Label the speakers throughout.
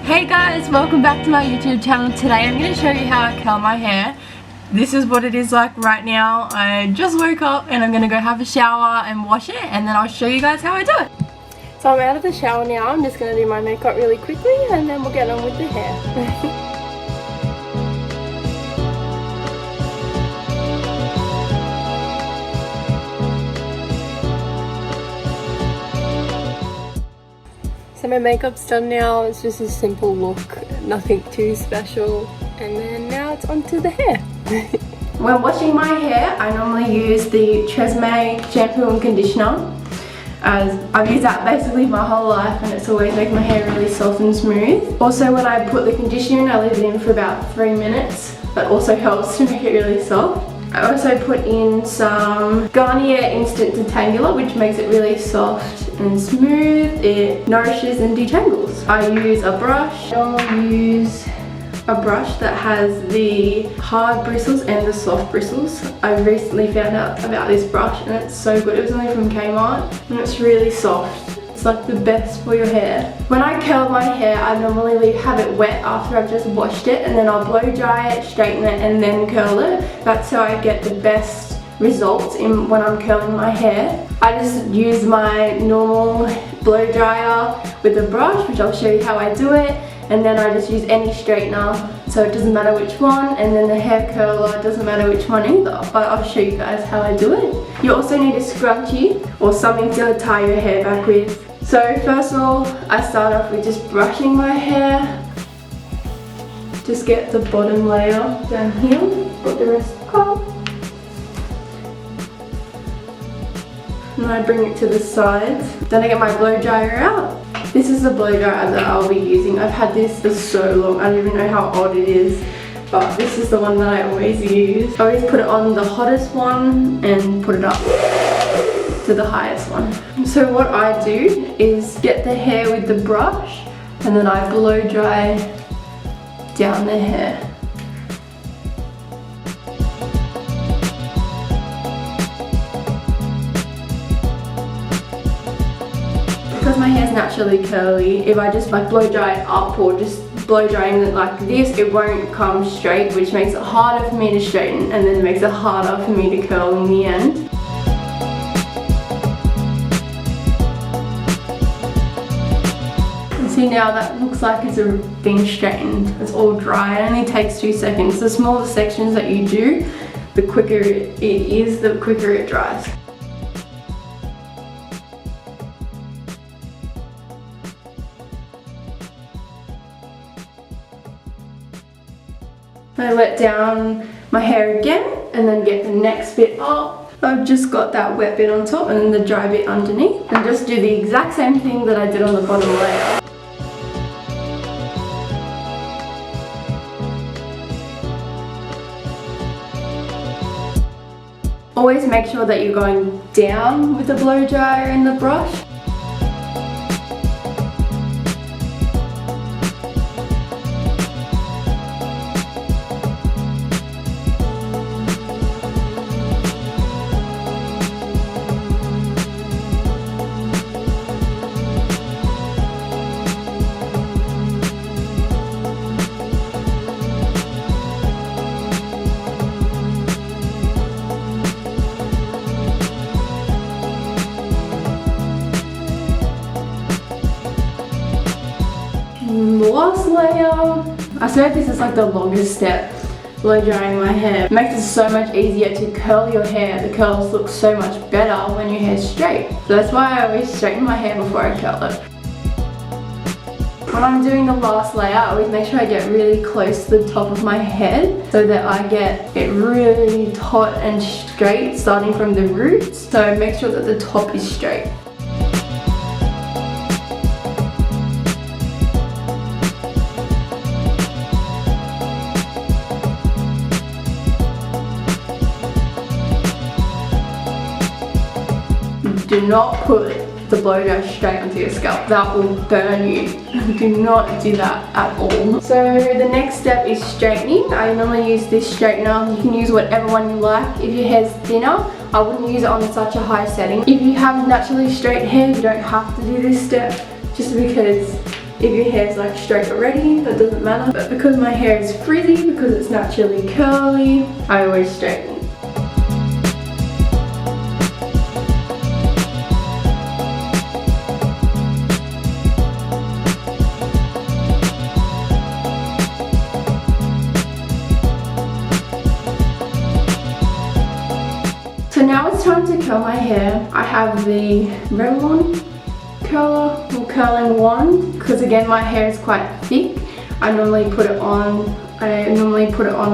Speaker 1: Hey guys, welcome back to my YouTube channel. Today I'm going to show you how I curl my hair. This is what it is like right now. I just woke up and I'm going to go have a shower and wash it, and then I'll show you guys how I do it. So I'm out of the shower now. I'm just going to do my makeup really quickly and then we'll get on with the hair. So my makeup's done now. It's just a simple look, nothing too special. And then now it's onto the hair. When washing my hair, I normally use the Tresemme shampoo and conditioner, as I've used that basically my whole life and it's always making my hair really soft and smooth. Also when I put the conditioner in, I leave it in for about 3 minutes. That also helps to make it really soft. I also put in some Garnier Instant Detangler, which makes it really soft and smooth. It nourishes and detangles. I use a brush. I normally use a brush that has the hard bristles and the soft bristles. I recently found out about this brush and it's so good. It was only from Kmart and it's really soft. It's like the best for your hair. When I curl my hair, I normally have it wet after I've just washed it, and then I'll blow dry it, straighten it, and then curl it. That's how I get the best results when I'm curling my hair. I just use my normal blow dryer with a brush, which I'll show you how I do it, and then I just use any straightener, so it doesn't matter which one, and then the hair curler, it doesn't matter which one either, but I'll show you guys how I do it. You also need a scrunchie or something to tie your hair back with. So first of all, I start off with just brushing my hair. Just get the bottom layer down here, put the rest up. And I bring it to the sides. Then I get my blow dryer out. This is the blow dryer that I'll be using. I've had this for so long, I don't even know how old it is. But this is the one that I always use. I always put it on the hottest one and put it up to the highest one. So what I do is get the hair with the brush and then I blow dry down the hair. Because my hair's naturally curly, if I just like blow dry it up or just blow drying it like this, it won't come straight, which makes it harder for me to straighten and then it makes it harder for me to curl in the end. See, now that looks like it's been straightened. It's all dry. It only takes 2 seconds. The smaller sections that you do, the quicker it is, the quicker it dries. I let down my hair again and then get the next bit up. I've just got that wet bit on top and then the dry bit underneath. And just do the exact same thing that I did on the bottom layer. Always make sure that you're going down with the blow dryer and the brush. Last layer. I swear this is like the longest step, blow drying my hair. It makes it so much easier to curl your hair. The curls look so much better when your hair's straight. So that's why I always straighten my hair before I curl it. When I'm doing the last layer, I always make sure I get really close to the top of my head so that I get it really taut and straight starting from the roots. So make sure that the top is straight. Do not put the blow dry straight onto your scalp. That will burn you. Do not do that at all. So the next step is straightening. I normally use this straightener. You can use whatever one you like. If your hair's thinner, I wouldn't use it on such a high setting. If you have naturally straight hair, you don't have to do this step, just because If your hair's like straight already, that doesn't matter. But because my hair is frizzy, because it's naturally curly, I always straighten. So now it's time to curl my hair. I have the Revlon curler or curling wand because again my hair is quite thick. I normally put it on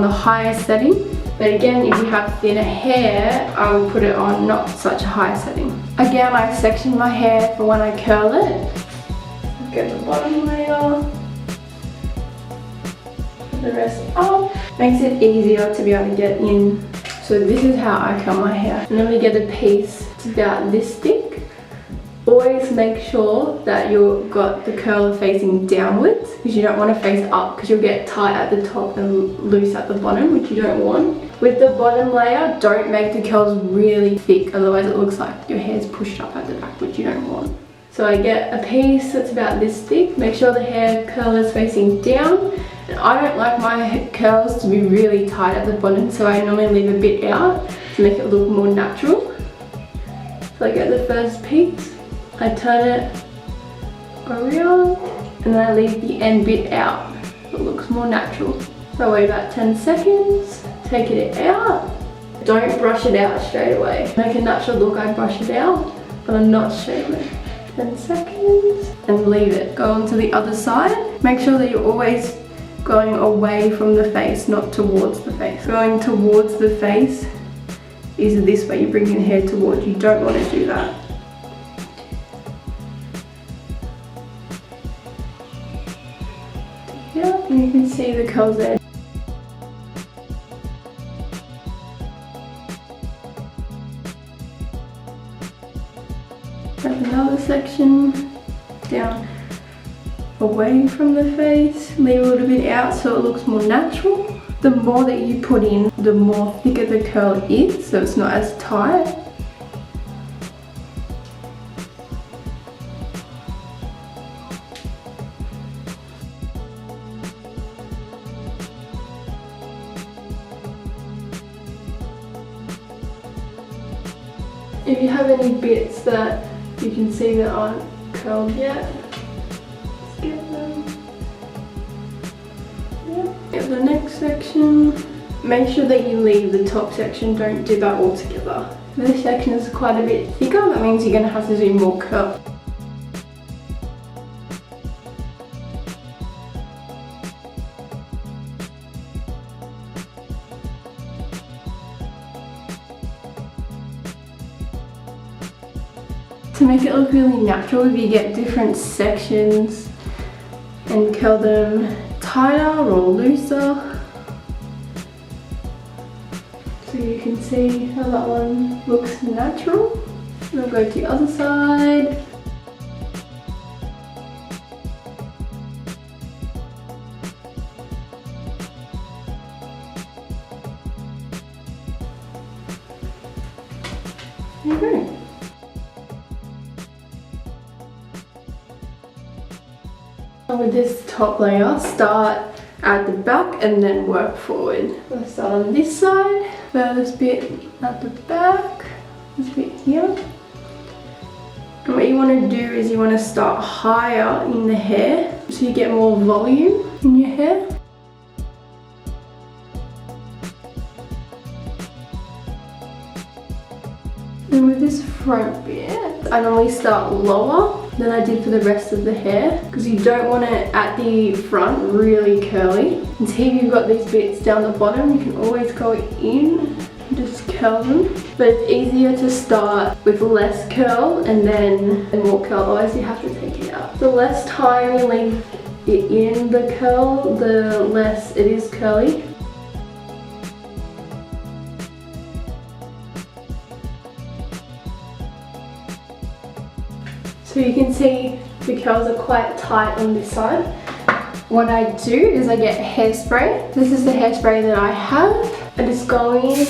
Speaker 1: the highest setting, but again if you have thinner hair I will put it on not such a high setting. Again I section my hair for when I curl it. Get the bottom layer, put the rest up. Makes it easier to be able to get in. So this is how I curl my hair. And then we get a piece, it's about this thick. Always make sure that you've got the curler facing downwards because you don't want to face up because you'll get tight at the top and loose at the bottom, which you don't want. With the bottom layer, don't make the curls really thick, otherwise it looks like your hair's pushed up at the back, which you don't want. So I get a piece that's about this thick. Make sure the hair curl is facing down. And I don't like my curls to be really tight at the bottom, so I normally leave a bit out to make it look more natural. So I get the first piece, I turn it around, and then I leave the end bit out so it looks more natural. So I wait about 10 seconds, take it out. Don't brush it out straight away. Make a natural look, I brush it out, but I'm not straight away. 10 seconds, and leave it. Go on to the other side. Make sure that you're always going away from the face, not towards the face. Going towards the face is this way, you bring your hair towards. You don't want to do that. Yeah, and you can see the curls there. Grab another section down away from the face, leave a little bit out so it looks more natural. The more that you put in, the more thicker the curl is, so it's not as tight. If you have any bits that you can see that aren't curled yet, get them. Yeah. Get the next section. Make sure that you leave the top section, don't do that all together. This section is quite a bit thicker, that means you're going to have to do more curl. To make it look really natural, if you get different sections and curl them tighter or looser, so you can see how that one looks natural. And I'll go to the other side. There you go. With this top layer, start at the back and then work forward. Let's start on this side, furthest bit at the back, this bit here. And what you want to do is you want to start higher in the hair so you get more volume in your hair. And with this front bit, I normally start lower than I did for the rest of the hair because you don't want it at the front really curly. And see if you've got these bits down the bottom, you can always go in and just curl them. But it's easier to start with less curl and then more curl, otherwise you have to take it out. The less time you leave it in the curl, the less it is curly. So you can see the curls are quite tight on this side. What I do is I get hairspray. This is the hairspray that I have. I just go in,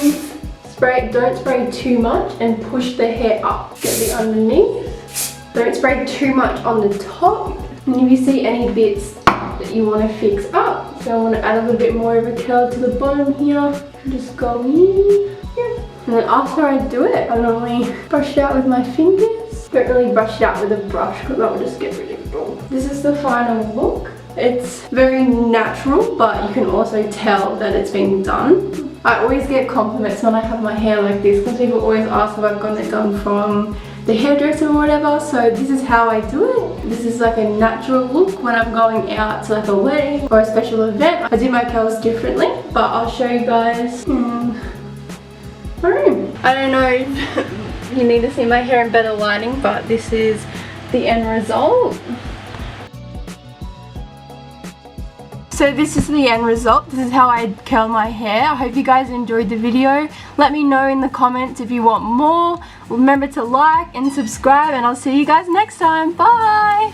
Speaker 1: spray, don't spray too much and push the hair up. Get the underneath. Don't spray too much on the top And if you see any bits that you want to fix up, so I want to add a little bit more of a curl to the bottom here, just go in here. And then after I do it, I normally brush it out with my fingers. Don't really brush it out with a brush because that will just get really dull. This is the final look. It's very natural, but you can also tell that it's been done. I always get compliments when I have my hair like this because people always ask if I've gotten it done from the hairdresser or whatever. So this is how I do it. This is like a natural look when I'm going out to like a wedding or a special event. I do my curls differently, but I'll show you guys in my room. I don't know if you need to see my hair in better lighting, but this is the end result. So this is the end result. This is how I curl my hair. I hope you guys enjoyed the video. Let me know in the comments if you want more. Remember to like and subscribe, and I'll see you guys next time. Bye!